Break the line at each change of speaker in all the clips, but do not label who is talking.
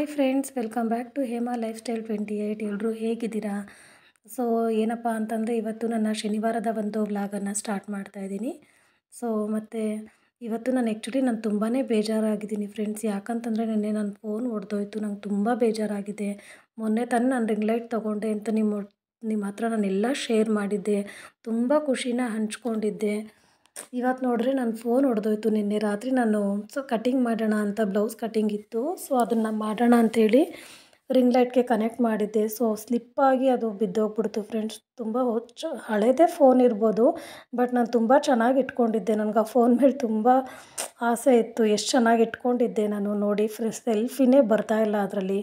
Hi friends, welcome back to Hema lifestyle 28. ಎಲ್ಲರೂ ಹೇಗಿದ್ದೀರಾ? So ಏನಪ್ಪ ಅಂತಂದರೆ, ಇವತ್ತು ನನ್ನ ಶನಿವಾರದ ಒಂದು ವ್ಲಾಗನ್ನು ಸ್ಟಾರ್ಟ್ ಮಾಡ್ತಾ ಇದ್ದೀನಿ. ಸೊ ಮತ್ತು ಇವತ್ತು ನಾನು ತುಂಬಾ ಬೇಜಾರಾಗಿದ್ದೀನಿ ಫ್ರೆಂಡ್ಸ್. ಯಾಕಂತಂದರೆ ನಿನ್ನೆ ನನ್ನ ಫೋನ್ ಒಡೆದೋಯ್ತು. ನಂಗೆ ತುಂಬ ಬೇಜಾರಾಗಿದೆ. ಮೊನ್ನೆ ತಾನೇ ನಾನು ರಿಂಗ್ ಲೈಟ್ ತೊಗೊಂಡೆ ಅಂತ ನಿಮ್ಮ ಹತ್ರ ನಾನೆಲ್ಲ ಶೇರ್ ಮಾಡಿದ್ದೆ. ತುಂಬ ಖುಷಿನ ಹಂಚ್ಕೊಂಡಿದ್ದೆ. ಇವತ್ತು ನೋಡಿದ್ರೆ ನನ್ನ ಫೋನ್ ಒಡೆದೋಯ್ತು. ನಿನ್ನೆ ರಾತ್ರಿ ನಾನು ಕಟಿಂಗ್ ಮಾಡೋಣ ಅಂತ, ಬ್ಲೌಸ್ ಕಟಿಂಗ್ ಇತ್ತು. ಸೊ ಅದನ್ನು ಮಾಡೋಣ ಅಂಥೇಳಿ ರಿಂಗ್ ಲೈಟ್ಗೆ ಕನೆಕ್ಟ್ ಮಾಡಿದ್ದೆ. ಸೊ ಸ್ಲಿಪ್ಪಾಗಿ ಅದು ಬಿದ್ದೋಗ್ಬಿಡ್ತು ಫ್ರೆಂಡ್ಸ್. ತುಂಬ ಹಳೇದೇ ಫೋನ್ ಇರ್ಬೋದು, ಬಟ್ ನಾನು ತುಂಬ ಚೆನ್ನಾಗಿ ಇಟ್ಕೊಂಡಿದ್ದೆ. ನನಗೆ ಆ ಫೋನ್ ಮೇಲೆ ತುಂಬ ಆಸೆ ಇತ್ತು. ಎಷ್ಟು ಚೆನ್ನಾಗಿ ಇಟ್ಕೊಂಡಿದ್ದೆ ನಾನು. ನೋಡಿ ಸೆಲ್ಫಿನೇ ಬರ್ತಾಯಿಲ್ಲ ಅದರಲ್ಲಿ.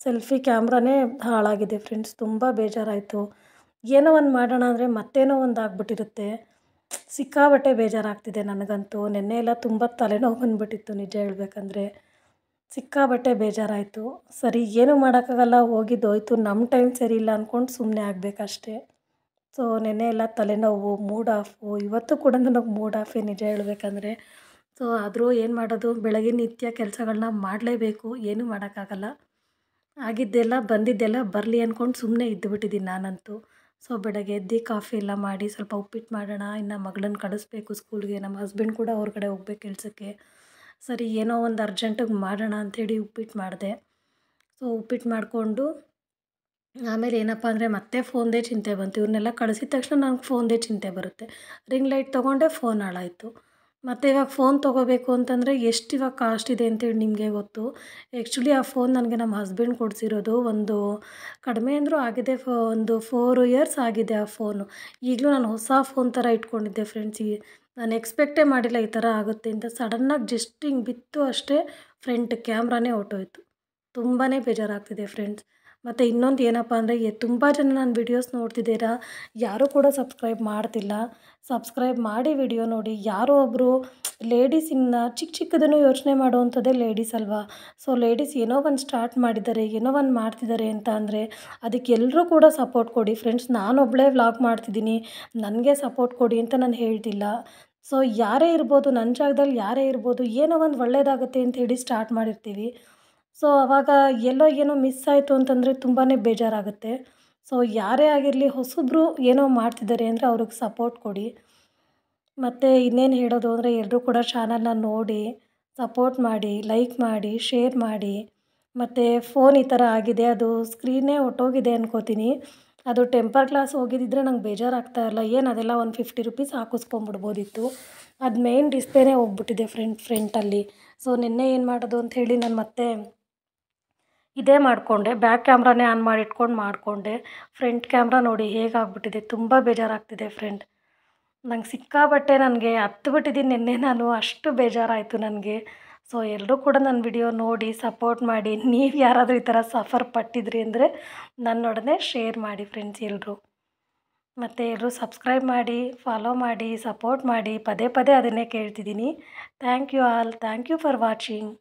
ಸೆಲ್ಫಿ ಕ್ಯಾಮ್ರಾನೇ ಹಾಳಾಗಿದೆ ಫ್ರೆಂಡ್ಸ್. ತುಂಬ ಬೇಜಾರಾಯಿತು. ಏನೋ ಒಂದು ಮಾಡೋಣ ಅಂದರೆ ಮತ್ತೇನೋ ಒಂದು ಆಗ್ಬಿಟ್ಟಿರುತ್ತೆ. ಸಿಕ್ಕಾಬಟ್ಟೆ ಬೇಜಾರಾಗ್ತಿದೆ ನನಗಂತೂ. ನೆನ್ನೆ ಎಲ್ಲ ತುಂಬ ತಲೆನೋವು ಬಂದುಬಿಟ್ಟಿತ್ತು ನಿಜ ಹೇಳ್ಬೇಕಂದ್ರೆ. ಸಿಕ್ಕಾಬಟ್ಟೆ ಬೇಜಾರಾಯಿತು. ಸರಿ, ಏನೂ ಮಾಡೋಕ್ಕಾಗಲ್ಲ, ಹೋಗಿದ್ದೋಯ್ತು. ನಮ್ಮ ಟೈಮ್ ಸರಿ ಇಲ್ಲ ಅಂದ್ಕೊಂಡು ಸುಮ್ಮನೆ ಆಗಬೇಕಷ್ಟೇ. ಸೊ ನೆನ್ನೆ ಎಲ್ಲ ತಲೆನೋವು, ಮೂಡ್ ಆಫು. ಇವತ್ತು ಕೂಡ ನನಗೆ ಮೂಡ್ ಆಫೇ ನಿಜ ಹೇಳ್ಬೇಕಂದ್ರೆ. ಸೊ ಆದರೂ ಏನು ಮಾಡೋದು, ಬೆಳಗ್ಗೆ ನಿತ್ಯ ಕೆಲಸಗಳನ್ನ ಮಾಡಲೇಬೇಕು. ಏನೂ ಮಾಡೋಕ್ಕಾಗಲ್ಲ. ಆಗಿದ್ದೆಲ್ಲ ಬಂದಿದ್ದೆಲ್ಲ ಬರಲಿ ಅಂದ್ಕೊಂಡು ಸುಮ್ಮನೆ ಇದ್ದುಬಿಟ್ಟಿದ್ದೀನಿ ನಾನಂತೂ. ಸೊ ಬೆಳಗ್ಗೆ ಎದ್ದು ಕಾಫಿ ಎಲ್ಲ ಮಾಡಿ ಸ್ವಲ್ಪ ಉಪ್ಪಿಟ್ಟು ಮಾಡೋಣ, ಇನ್ನು ಮಗಳನ್ನ ಕಳಿಸ್ಬೇಕು ಸ್ಕೂಲ್ಗೆ. ನಮ್ಮ ಹಸ್ಬೆಂಡ್ ಕೂಡ ಹೊರಗಡೆ ಹೋಗ್ಬೇಕು ಕೆಲಸಕ್ಕೆ. ಸರಿ, ಏನೋ ಒಂದು ಅರ್ಜೆಂಟಿಗೆ ಮಾಡೋಣ ಅಂಥೇಳಿ ಉಪ್ಪಿಟ್ಟು ಮಾಡಿದೆ. ಸೊ ಉಪ್ಪಿಟ್ಟು ಮಾಡಿಕೊಂಡು ಆಮೇಲೆ ಏನಪ್ಪ ಅಂದರೆ ಮತ್ತೆ ಫೋನ್ದೇ ಚಿಂತೆ ಬಂತು. ಇವ್ರನ್ನೆಲ್ಲ ಕಳಿಸಿದ ತಕ್ಷಣ ನನಗೆ ಫೋನ್ದೇ ಚಿಂತೆ ಬರುತ್ತೆ. ರಿಂಗ್ ಲೈಟ್ ತೊಗೊಂಡೆ, ಫೋನ್ ಹಾಳಾಯಿತು. ಮತ್ತು ಇವಾಗ ಫೋನ್ ತೊಗೋಬೇಕು ಅಂತಂದರೆ ಎಷ್ಟು ಇವಾಗ ಕಾಸ್ಟ್ ಇದೆ ಅಂತೇಳಿ ನಿಮಗೆ ಗೊತ್ತು. ಆ್ಯಕ್ಚುಲಿ ಆ ಫೋನ್ ನನಗೆ ನಮ್ಮ ಹಸ್ಬೆಂಡ್ ಕೊಡಿಸಿರೋದು. ಒಂದು ಕಡಿಮೆ ಅಂದರೂ ಆಗಿದೆ, ಒಂದು 4 ಇಯರ್ಸ್ ಆಗಿದೆ ಆ ಫೋನು. ಈಗಲೂ ನಾನು ಹೊಸ ಫೋನ್ ಥರ ಇಟ್ಕೊಂಡಿದ್ದೆ ಫ್ರೆಂಡ್ಸ್. ನಾನು ಎಕ್ಸ್ಪೆಕ್ಟೇ ಮಾಡಿಲ್ಲ ಈ ಥರ ಆಗುತ್ತೆ ಅಂತ. ಸಡನ್ನಾಗಿ ಜಸ್ಟ್ ಹಿಂಗೆ ಬಿತ್ತು ಅಷ್ಟೇ, ಫ್ರಂಟ್ ಕ್ಯಾಮ್ರಾನೇ ಹೊರ್ಟೋಯ್ತು. ತುಂಬಾ ಬೇಜಾರಾಗ್ತಿದೆ ಫ್ರೆಂಡ್ಸ್. ಮತ್ತು ಇನ್ನೊಂದು ಏನಪ್ಪ ಅಂದರೆ, ತುಂಬ ಜನ ನನ್ನ ವಿಡಿಯೋಸ್ ನೋಡ್ತಿದ್ದೀರಾ, ಯಾರೂ ಕೂಡ ಸಬ್ಸ್ಕ್ರೈಬ್ ಮಾಡ್ತಿಲ್ಲ. ಸಬ್ಸ್ಕ್ರೈಬ್ ಮಾಡಿ ವಿಡಿಯೋ ನೋಡಿ. ಯಾರೋ ಒಬ್ಬರು ಲೇಡೀಸ್ ಇನ್ನು ಚಿಕ್ಕದನ್ನು ಯೋಚನೆ ಮಾಡುವಂಥದ್ದೇ ಲೇಡೀಸ್ ಅಲ್ವಾ. ಸೊ ಲೇಡೀಸ್ ಏನೋ ಒಂದು ಸ್ಟಾರ್ಟ್ ಮಾಡಿದ್ದಾರೆ, ಏನೋ ಒಂದು ಮಾಡ್ತಿದ್ದಾರೆ ಅಂತ ಅಂದರೆ ಅದಕ್ಕೆ ಎಲ್ಲರೂ ಕೂಡ ಸಪೋರ್ಟ್ ಕೊಡಿ ಫ್ರೆಂಡ್ಸ್. ನಾನೊಬ್ಬಳೇ ವ್ಲಾಗ್ ಮಾಡ್ತಿದ್ದೀನಿ, ನನಗೆ ಸಪೋರ್ಟ್ ಕೊಡಿ ಅಂತ ನಾನು ಹೇಳ್ತಿಲ್ಲ. ಸೊ ಯಾರೇ ಇರ್ಬೋದು, ನನ್ನ ಜಾಗದಲ್ಲಿ ಯಾರೇ ಇರ್ಬೋದು, ಏನೋ ಒಂದು ಒಳ್ಳೆಯದಾಗುತ್ತೆ ಅಂತ ಹೇಳಿ ಸ್ಟಾರ್ಟ್ ಮಾಡಿರ್ತೀವಿ. ಸೊ ಆವಾಗ ಎಲ್ಲೋ ಏನೋ ಮಿಸ್ ಆಯಿತು ಅಂತಂದರೆ ತುಂಬಾ ಬೇಜಾರಾಗುತ್ತೆ. ಸೊ ಯಾರೇ ಆಗಿರಲಿ, ಹೊಸಬ್ರು ಏನೋ ಮಾಡ್ತಿದ್ದಾರೆ ಅಂದರೆ ಅವ್ರಿಗೆ ಸಪೋರ್ಟ್ ಕೊಡಿ. ಮತ್ತು ಇನ್ನೇನು ಹೇಳೋದು ಅಂದರೆ, ಎಲ್ಲರೂ ಕೂಡ ಚಾನಲ್ನ ನೋಡಿ ಸಪೋರ್ಟ್ ಮಾಡಿ, ಲೈಕ್ ಮಾಡಿ, ಶೇರ್ ಮಾಡಿ. ಮತ್ತು ಫೋನ್ ಈ ಥರ ಆಗಿದೆ, ಅದು ಸ್ಕ್ರೀನೇ ಹೊರ್ಟೋಗಿದೆ ಅನ್ಕೋತೀನಿ. ಅದು ಟೆಂಪರ್ ಗ್ಲಾಸ್ ಹೋಗಿದ್ದಿದ್ರೆ ನಂಗೆ ಬೇಜಾರಾಗ್ತಾ ಇಲ್ಲ. ಏನು ಅದೆಲ್ಲ ಒಂದು 50 ರುಪೀಸ್ ಹಾಕಿಸ್ಕೊಂಬಿಡ್ಬೋದಿತ್ತು. ಅದು ಮೇನ್ ಡಿಸ್ಪ್ಲೇನೇ ಹೋಗ್ಬಿಟ್ಟಿದೆ ಫ್ರಂಟಲ್ಲಿ. ಸೊ ನಿನ್ನೆ ಏನು ಮಾಡೋದು ಅಂಥೇಳಿ ನಾನು ಮತ್ತೆ ಇದೇ ಮಾಡಿಕೊಂಡೆ. ಬ್ಯಾಕ್ ಕ್ಯಾಮ್ರಾನೇ ಆನ್ ಮಾಡಿ ಇಟ್ಕೊಂಡು ಮಾಡಿಕೊಂಡೆ. ಫ್ರಂಟ್ ಕ್ಯಾಮ್ರಾ ನೋಡಿ ಹೇಗಾಗ್ಬಿಟ್ಟಿದೆ. ತುಂಬ ಬೇಜಾರಾಗ್ತಿದೆ ಫ್ರೆಂಡ್. ನಂಗೆ ಸಿಕ್ಕಾಬಟ್ಟೆ ನನಗೆ ಹತ್ಬಿಟ್ಟಿದ್ದೀನಿ ನಿನ್ನೆ ನಾನು. ಅಷ್ಟು ಬೇಜಾರಾಯಿತು ನನಗೆ. ಸೊ ಎಲ್ಲರೂ ಕೂಡ ನನ್ನ ವಿಡಿಯೋ ನೋಡಿ ಸಪೋರ್ಟ್ ಮಾಡಿ. ನೀವು ಯಾರಾದರೂ ಈ ಥರ ಸಫರ್ ಪಟ್ಟಿದ್ರಿ ಅಂದರೆ ನನ್ನೊಡನೆ ಶೇರ್ ಮಾಡಿ ಫ್ರೆಂಡ್ಸ್ ಎಲ್ಲರೂ. ಮತ್ತು ಎಲ್ಲರೂ ಸಬ್ಸ್ಕ್ರೈಬ್ ಮಾಡಿ, ಫಾಲೋ ಮಾಡಿ, ಸಪೋರ್ಟ್ ಮಾಡಿ. ಪದೇ ಪದೇ ಅದನ್ನೇ ಕೇಳ್ತಿದ್ದೀನಿ. Thank you all. Thank you for watching.